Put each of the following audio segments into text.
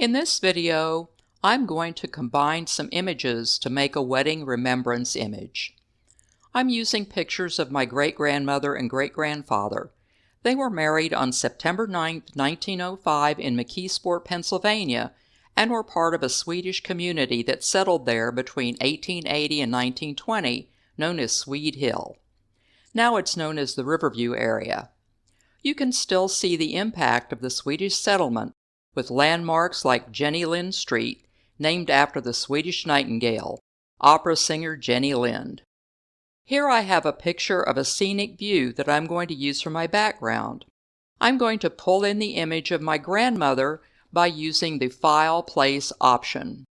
In this video, I'm going to combine some images to make a wedding remembrance image. I'm using pictures of my great-grandmother and great-grandfather. They were married on September 9, 1905 in McKeesport, Pennsylvania, and were part of a Swedish community that settled there between 1880 and 1920, known as Swede Hill. Now it's known as the Riverview area. You can still see the impact of the Swedish settlement, with landmarks like Jenny Lind Street, named after the Swedish nightingale, opera singer Jenny Lind. Here I have a picture of a scenic view that I'm going to use for my background. I'm going to pull in the image of my grandmother by using the File Place option.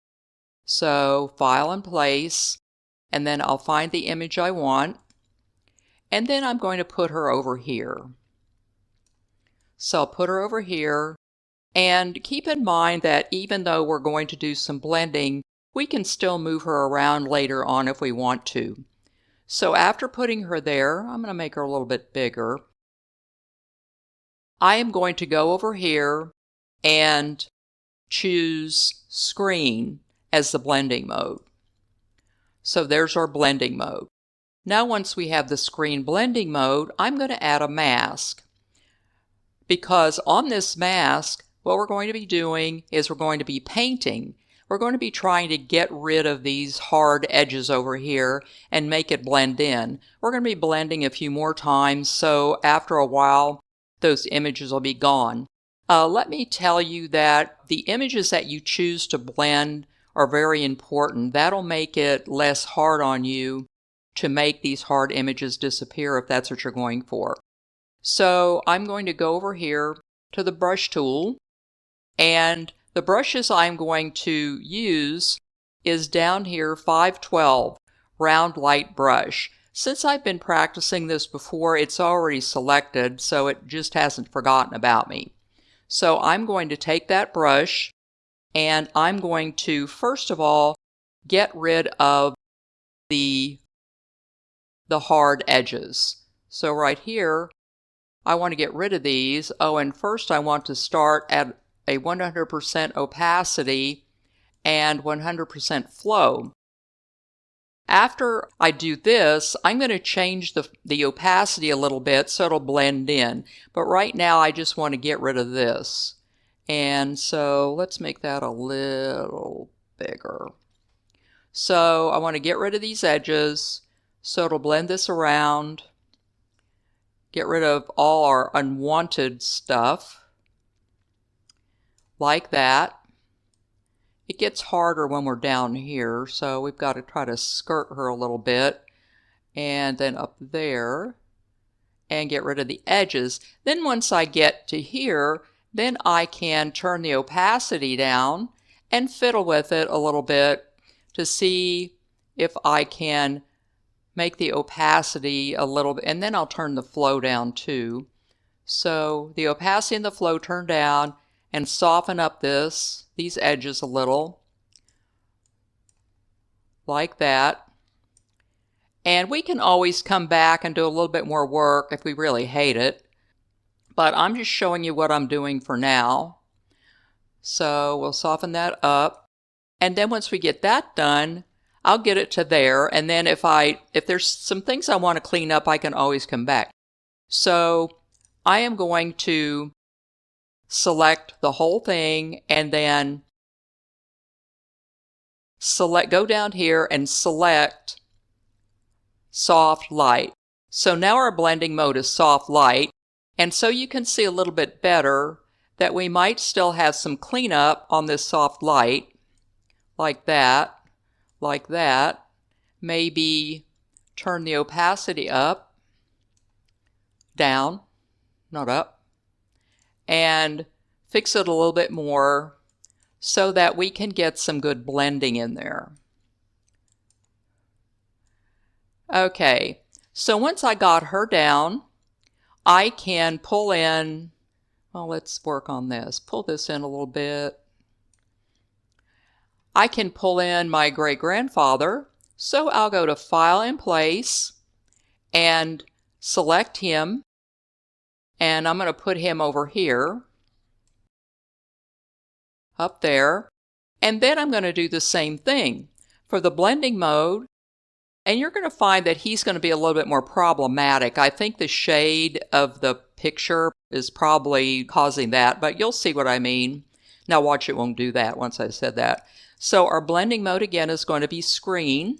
So, File and Place, and then I'll find the image I want, and then I'm going to put her over here. So I'll put her over here. And keep in mind that even though we're going to do some blending, we can still move her around later on if we want to. So after putting her there, I'm going to make her a little bit bigger. I am going to go over here and choose Screen as the blending mode. So there's our blending mode. Now once we have the screen blending mode, I'm going to add a mask. Because on this mask, what we're going to be doing is we're going to be painting. We're going to be trying to get rid of these hard edges over here and make it blend in. We're going to be blending a few more times, so after a while, those images will be gone. Let me tell you that the images that you choose to blend are very important. That'll make it less hard on you to make these hard images disappear if that's what you're going for. So I'm going to go over here to the brush tool. And the brushes I'm going to use is down here 512 round light brush. Since I've been practicing this before, it's already selected, so it just hasn't forgotten about me. So I'm going to take that brush and I'm going to first of all get rid of the hard edges. So right here I want to get rid of these. Oh, and first I want to start at a 100% opacity and 100% flow. After I do this, I'm going to change the opacity a little bit so it'll blend in. But right now I just want to get rid of this. And so let's make that a little bigger. So I want to get rid of these edges so it'll blend this around. Get rid of all our unwanted stuff. Like that. It gets harder when we're down here, so we've got to try to skirt her a little bit. And then up there. And get rid of the edges. Then once I get to here, then I can turn the opacity down and fiddle with it a little bit to see if I can make the opacity a little bit, and then I'll turn the flow down too. So the opacity and the flow turn down and soften up these edges a little, like that. And we can always come back and do a little bit more work if we really hate it. But I'm just showing you what I'm doing for now. So we'll soften that up. And then once we get that done, I'll get it to there, and then if there's some things I want to clean up, I can always come back. So I am going to select the whole thing and then go down here and select soft light. So now our blending mode is soft light, and so you can see a little bit better that we might still have some cleanup on this soft light, like that. Like that. Maybe turn the opacity up, down, not up, and fix it a little bit more so that we can get some good blending in there. Okay, so once I got her down, I can pull in, well, let's work on this. Pull this in a little bit. I can pull in my great-grandfather, so I'll go to File and Place and select him, and I'm going to put him over here. up there. And then I'm going to do the same thing for the blending mode. And you're going to find that he's going to be a little bit more problematic. I think the shade of the picture is probably causing that, but you'll see what I mean. Now watch, it won't do that once I said that. So our blending mode again is going to be screen.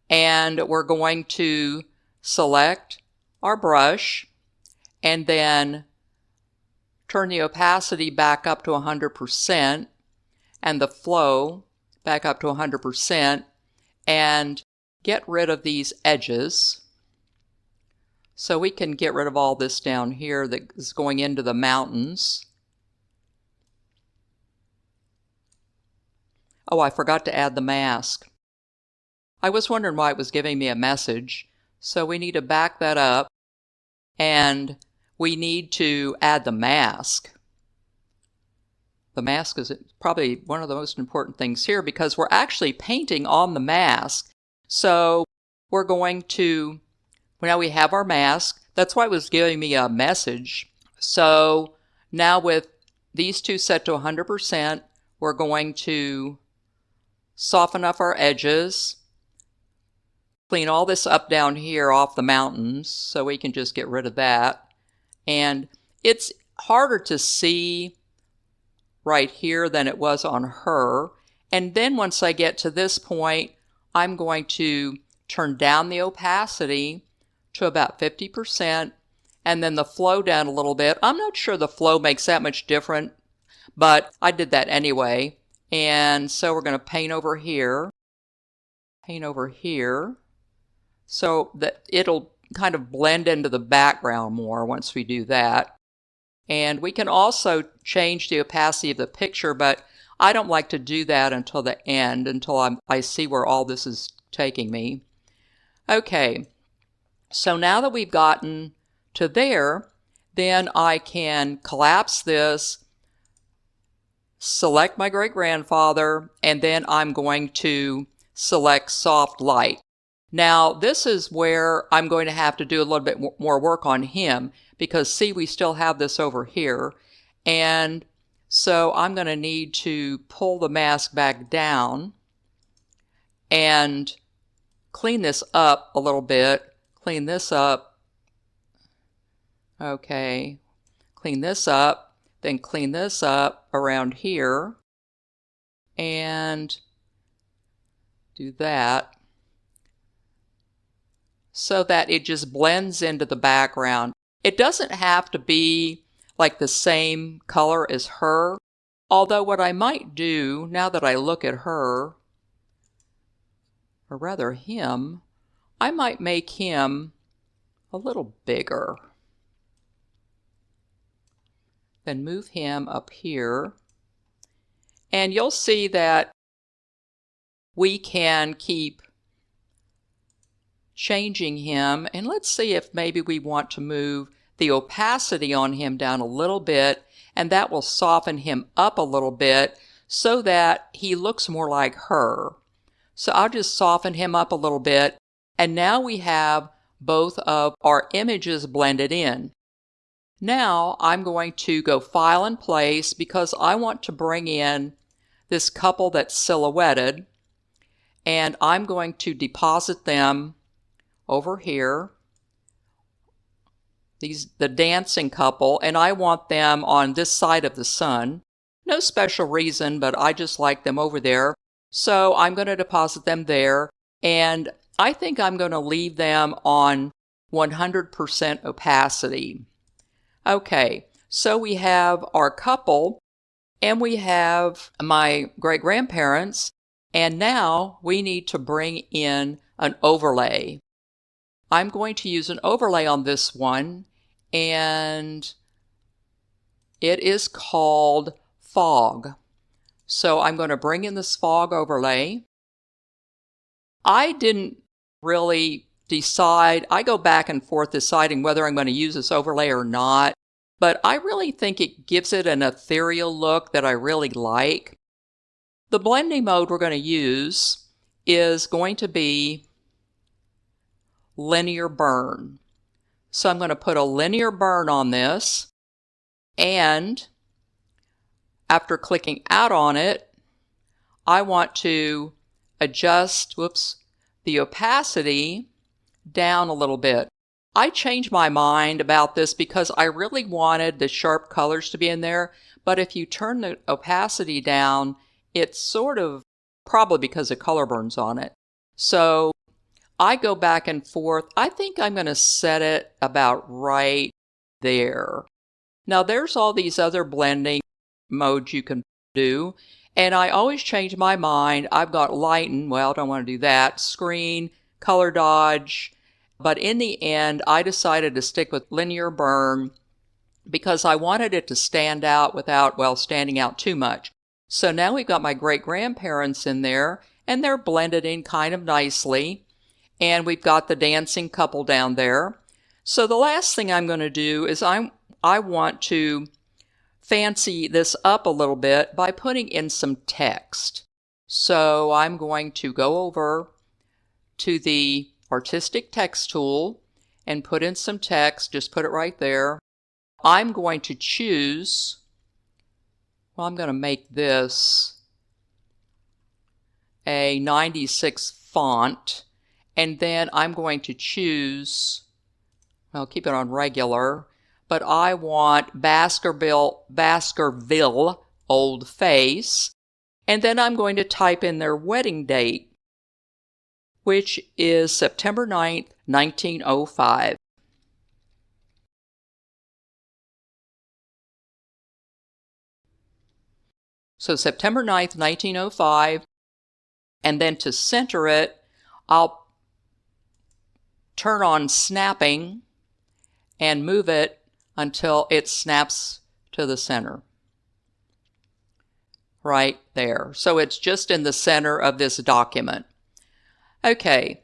And we're going to select our brush and then turn the opacity back up to 100% and the flow back up to 100% and get rid of these edges. So we can get rid of all this down here that is going into the mountains. Oh, I forgot to add the mask. I was wondering why it was giving me a message. So we need to back that up and we need to add the mask. The mask is probably one of the most important things here because we're actually painting on the mask. So we're going to, now we have our mask. That's why it was giving me a message. So now with these two set to 100%, we're going to soften up our edges, clean all this up down here off the mountains so we can just get rid of that. And it's harder to see right here than it was on her. And then once I get to this point, I'm going to turn down the opacity to about 50% and then the flow down a little bit. I'm not sure the flow makes that much difference, but I did that anyway. And so we're going to paint over here, so that it'll kind of blend into the background more once we do that. And we can also change the opacity of the picture, but I don't like to do that until the end, until I see where all this is taking me. Okay, so now that we've gotten to there, then I can collapse this, select my great-grandfather, and then I'm going to select soft light. Now this is where I'm going to have to do a little bit more work on him because see, we still have this over here, and so I'm going to need to pull the mask back down and clean this up a little bit. Clean this up. Okay, clean this up, then clean this up around here and do that so that it just blends into the background. It doesn't have to be like the same color as her, although what I might do now that I look at her, or rather him, I might make him a little bigger. Then move him up here. And you'll see that we can keep changing him. And let's see if maybe we want to move the opacity on him down a little bit, and that will soften him up a little bit so that he looks more like her. So I'll just soften him up a little bit, and now we have both of our images blended in. Now I'm going to go File and Place because I want to bring in this couple that's silhouetted, and I'm going to deposit them over here, the dancing couple, and I want them on this side of the sun. No special reason, but I just like them over there. So I'm going to deposit them there, and I think I'm going to leave them on 100% opacity. Okay, so we have our couple, and we have my great-grandparents, and now we need to bring in an overlay. I'm going to use an overlay on this one, and it is called Fog. So I'm going to bring in this fog overlay. I didn't really decide. I go back and forth deciding whether I'm going to use this overlay or not, but I really think it gives it an ethereal look that I really like. The blending mode we're going to use is going to be linear burn. So I'm going to put a linear burn on this, and after clicking out on it, I want to adjust, the opacity down a little bit. I changed my mind about this because I really wanted the sharp colors to be in there, but if you turn the opacity down, it's sort of, probably because the color burns on it. So I go back and forth. I think I'm going to set it about right there. Now there's all these other blending modes you can do, and I always change my mind. I've got lighten, well, I don't want to do that, screen, color dodge, but in the end I decided to stick with linear burn because I wanted it to stand out without, well, standing out too much. So now we've got my great-grandparents in there, and they're blended in kind of nicely, and we've got the dancing couple down there. So the last thing I'm going to do is I want to fancy this up a little bit by putting in some text. So I'm going to go over to the artistic text tool and put in some text, just put it right there. I'm going to choose, well, I'm going to make this a 96 font, and then I'm going to choose, I'll keep it on regular, but I want Baskerville Old Face, and then I'm going to type in their wedding date, which is September 9th, 1905. So September 9th, 1905, and then to center it, I'll turn on snapping and move it until it snaps to the center. Right there. So it's just in the center of this document. Okay.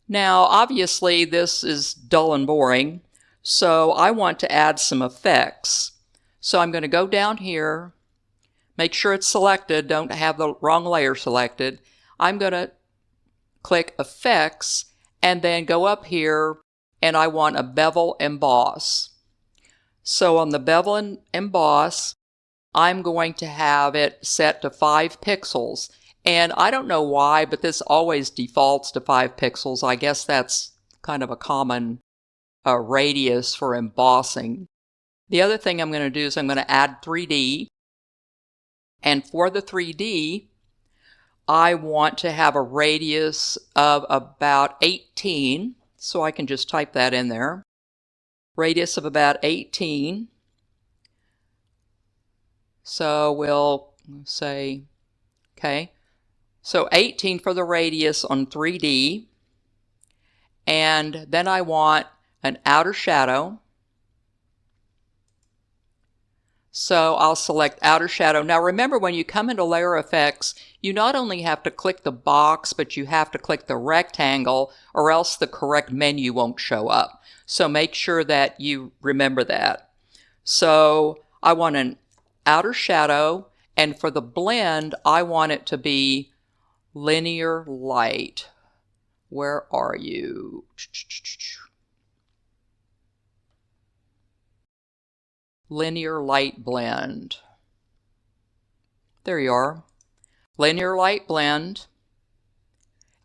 Now, obviously, this is dull and boring, so I want to add some effects. So I'm going to go down here, make sure it's selected, don't have the wrong layer selected. I'm going to click Effects and then go up here, and I want a bevel emboss. So on the bevel and emboss, I'm going to have it set to 5 pixels. And I don't know why, but this always defaults to 5 pixels. I guess that's kind of a common radius for embossing. The other thing I'm going to do is I'm going to add 3D. And for the 3D, I want to have a radius of about 18. So I can just type that in there. Radius of about 18. So we'll say, okay. So 18 for the radius on 3D, and then I want an outer shadow. So I'll select outer shadow. Now remember, when you come into layer effects, you not only have to click the box, but you have to click the rectangle, or else the correct menu won't show up. So make sure that you remember that. So I want an outer shadow, and for the blend, I want it to be linear light. Where are you? Linear light blend. There you are. Linear light blend,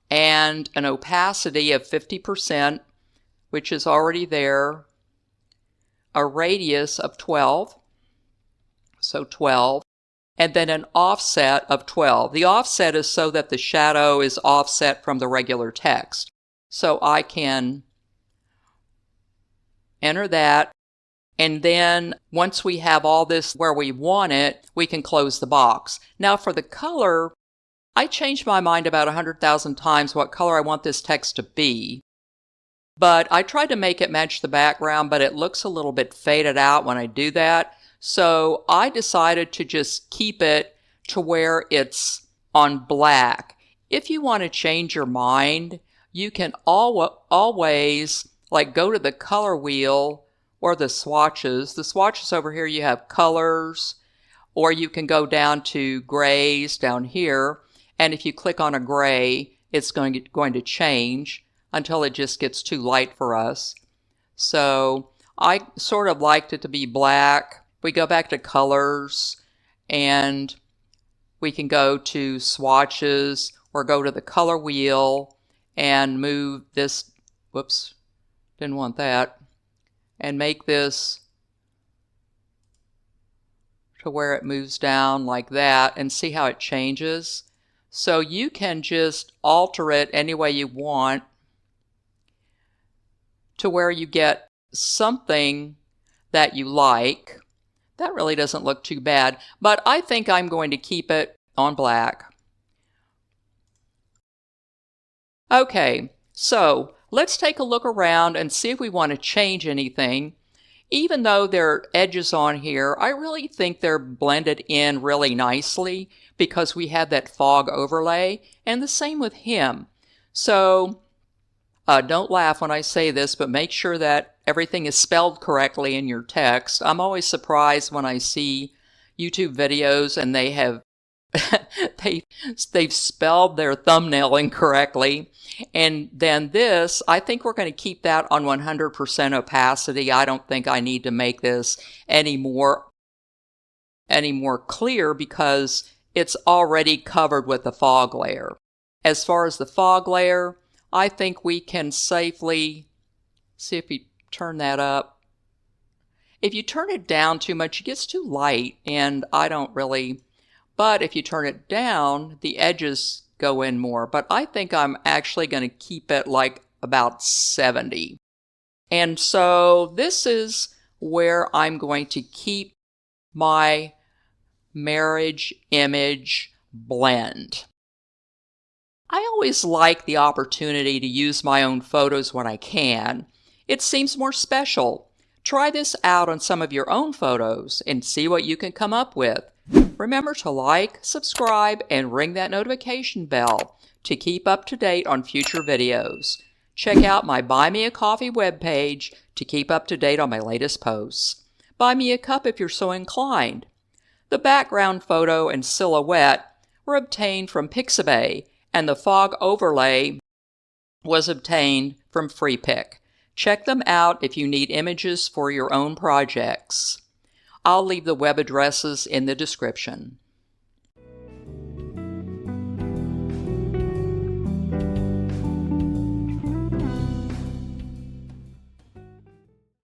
and an opacity of 50%, which is already there. A radius of 12. So 12. And then an offset of 12. The offset is so that the shadow is offset from the regular text. So I can enter that, and then once we have all this where we want it, we can close the box. Now for the color, I changed my mind about 100,000 times what color I want this text to be. But I tried to make it match the background, but it looks a little bit faded out when I do that. So I decided to just keep it to where it's on black. If you want to change your mind, you can always like go to the color wheel or the swatches. The swatches over here, you have colors, or you can go down to grays down here. And if you click on a gray, it's going to change until it just gets too light for us. So I sort of liked it to be black. We go back to colors, and we can go to swatches or go to the color wheel and move this, whoops, didn't want that, and make this to where it moves down like that, and see how it changes. So you can just alter it any way you want to where you get something that you like. That really doesn't look too bad, but I think I'm going to keep it on black. Okay, so let's take a look around and see if we want to change anything. Even though there are edges on here, I really think they're blended in really nicely because we have that fog overlay, and the same with him. So don't laugh when I say this, but make sure that everything is spelled correctly in your text. I'm always surprised when I see YouTube videos and they have they've spelled their thumbnail incorrectly. And then this, I think we're going to keep that on 100% opacity. I don't think I need to make this any more clear because it's already covered with the fog layer. As far as the fog layer, I think we can safely see if we turn that up. If you turn it down too much, it gets too light, and I don't really. But if you turn it down, the edges go in more. But I think I'm actually going to keep it like about 70. And so this is where I'm going to keep my marriage image blend. I always like the opportunity to use my own photos when I can. It seems more special. Try this out on some of your own photos and see what you can come up with. Remember to like, subscribe, and ring that notification bell to keep up to date on future videos. Check out my Buy Me a Coffee webpage to keep up to date on my latest posts. Buy me a cup if you're so inclined. The background photo and silhouette were obtained from Pixabay, and the fog overlay was obtained from FreePic. Check them out if you need images for your own projects. I'll leave the web addresses in the description.